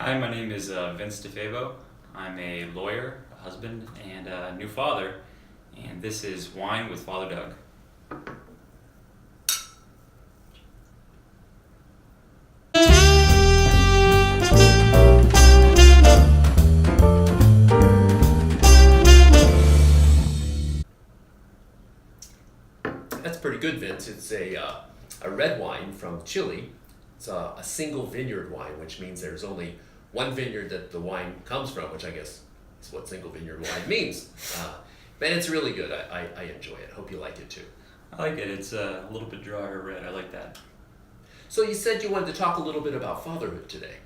Hi, my name is Vince DeFavo. I'm a lawyer, a husband, and a new father, and this is Whine with Father Doug. That's pretty good, Vince. It's a red wine from Chile. It's a single vineyard wine, which means there's only one vineyard that the wine comes from, which I guess is what single vineyard wine means. But it's really good. I enjoy it. Hope you like it too. I like it. It's a little bit drier red. I like that. So you said you wanted to talk a little bit about fatherhood today.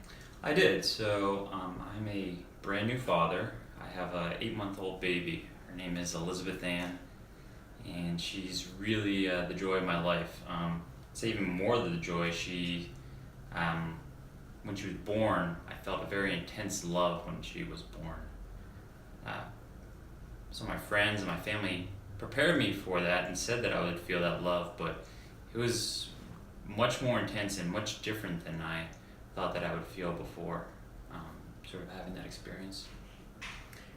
I did. So I'm a brand new father. I have a 8-month-old baby. Her name is Elizabeth Ann, and she's really the joy of my life. I'd say even more than the joy. When she was born, I felt a very intense love when she was born. So my friends and my family prepared me for that and said that I would feel that love, but it was much more intense and much different than I thought that I would feel before sort of having that experience.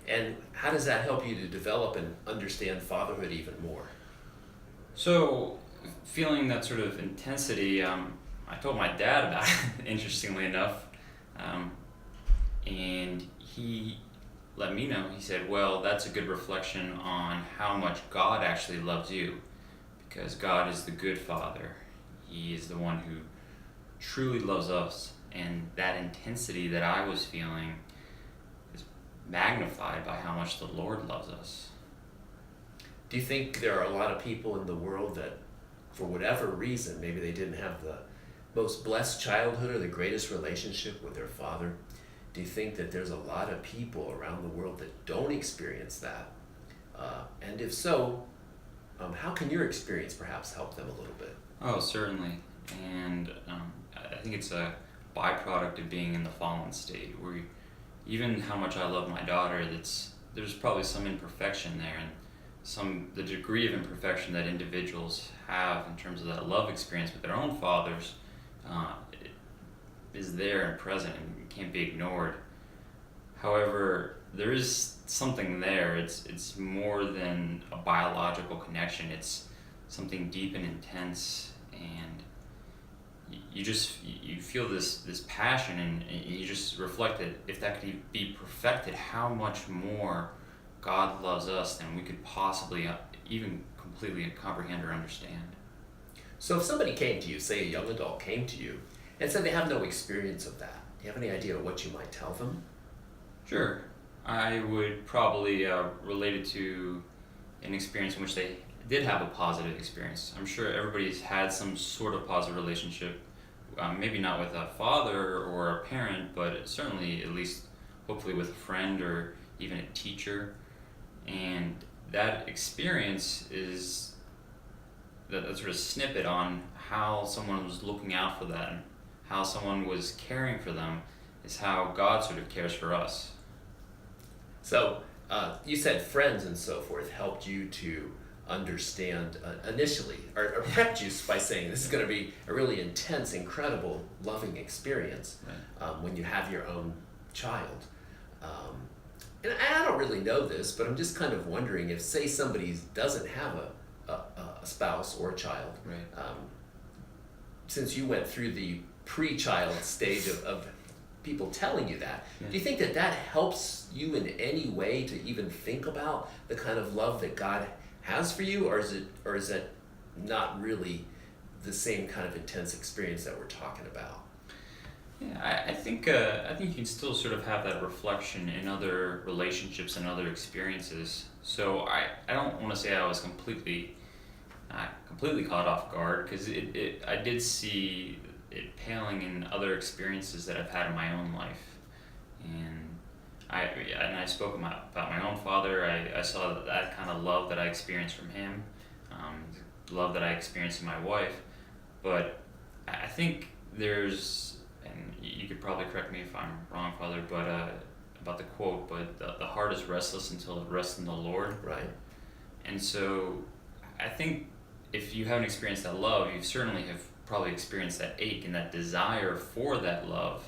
And how does that help you to develop and understand fatherhood even more? So, feeling that sort of intensity, I told my dad about it, interestingly enough, and he let me know. He said, well, that's a good reflection on how much God actually loves you, because God is the good Father. He is the one who truly loves us, and that intensity that I was feeling is magnified by how much the Lord loves us. Do you think there are a lot of people in the world that, for whatever reason, maybe they didn't have the most blessed childhood or the greatest relationship with their father? Do you think that there's a lot of people around the world that don't experience that? And if so, how can your experience perhaps help them a little bit? Oh, certainly. And I think it's a byproduct of being in the fallen state, where even how much I love my daughter, there's probably some imperfection there, and the degree of imperfection that individuals have in terms of that love experience with their own fathers is there and present and can't be ignored. However, there is something there. It's more than a biological connection. It's something deep and intense, and you feel this passion, and you just reflect that if that could be perfected, how much more God loves us than we could possibly even completely comprehend or understand. So if somebody came to you, say a young adult came to you, and said they have no experience of that, do you have any idea what you might tell them? Sure. I would probably relate it to an experience in which they did have a positive experience. I'm sure everybody's had some sort of positive relationship, maybe not with a father or a parent, but certainly at least hopefully with a friend or even a teacher. And that experience is that sort of snippet on how someone was looking out for them, how someone was caring for them, is how God sort of cares for us. So you said friends and so forth helped you to understand initially, or prepped you by saying this is going to be a really intense, incredible, loving experience when you have your own child. And I don't really know this, but I'm just kind of wondering if, say, somebody doesn't have a spouse or a child, Right. Since you went through the pre-child stage of people telling you that, Yeah. do you think that helps you in any way to even think about the kind of love that God has for you, or is it not really the same kind of intense experience that we're talking about? Yeah, I think you can still sort of have that reflection in other relationships and other experiences. So I don't want to say I was completely caught off guard, because I did see it paling in other experiences that I've had in my own life, and I spoke about my own father. I saw that kind of love that I experienced from him, love that I experienced in my wife, but I think there's, and you could probably correct me if I'm wrong, Father, but about the quote, but the heart is restless until it rests in the Lord. Right. And so I think if you haven't experienced that love, you certainly have probably experienced that ache and that desire for that love.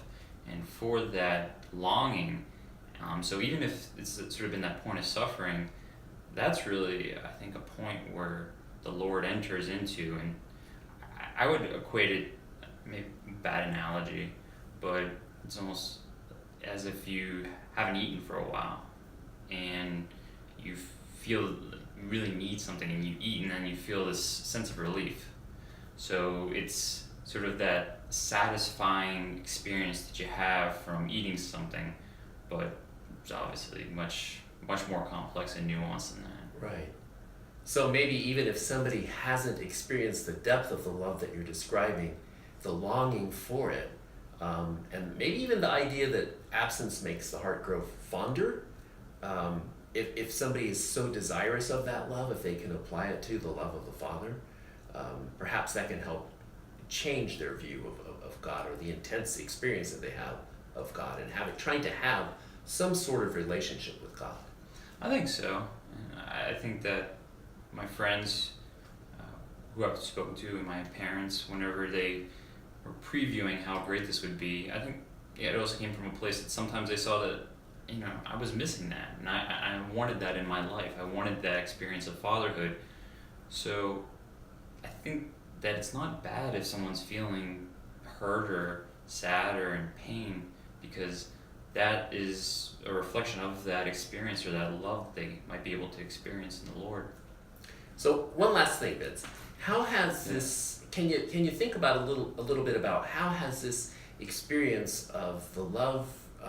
And for that longing, so even if it's sort of been that point of suffering, that's really, I think, a point where the Lord enters into, and I would equate it, maybe bad analogy, but it's almost as if you haven't eaten for a while, and you feel you really need something, and you eat, and then you feel this sense of relief. So it's sort of that satisfying experience that you have from eating something, but it's obviously much more complex and nuanced than that. Right. So maybe even if somebody hasn't experienced the depth of the love that you're describing, the longing for it, and maybe even the idea that absence makes the heart grow fonder, if somebody is so desirous of that love, if they can apply it to the love of the Father, perhaps that can help change their view of God, or the intense experience that they have of God, and trying to have some sort of relationship with God. I think so. And I think that my friends, who I've spoken to, and my parents, whenever they were previewing how great this would be, I think it also came from a place that sometimes they saw that, I was missing that, and I wanted that in my life. I wanted that experience of fatherhood. So I think that it's not bad if someone's feeling hurt or sad or in pain, because that is a reflection of that experience or that love they might be able to experience in the Lord. So one last thing, Vince. How has this? Can you think about a little bit about how has this experience of the love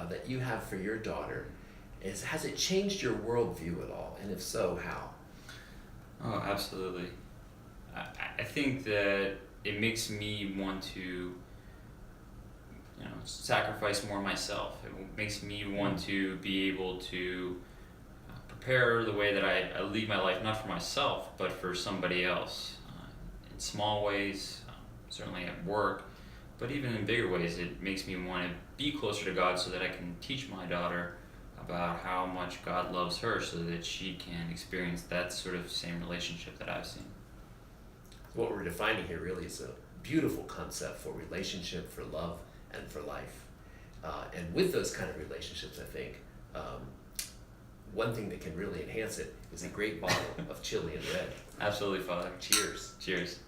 that you have for your daughter, has it changed your worldview at all? And if so, how? Oh, absolutely. I think that it makes me want to, sacrifice more myself. It makes me want to be able to prepare the way that I lead my life, not for myself, but for somebody else. In small ways, certainly at work, but even in bigger ways, it makes me want to be closer to God so that I can teach my daughter about how much God loves her, so that she can experience that sort of same relationship that I've seen. What we're defining here really is a beautiful concept for relationship, for love, and for life. And with those kind of relationships, I think one thing that can really enhance it is a great bottle of Chilean red. Absolutely, Father. Cheers. Cheers.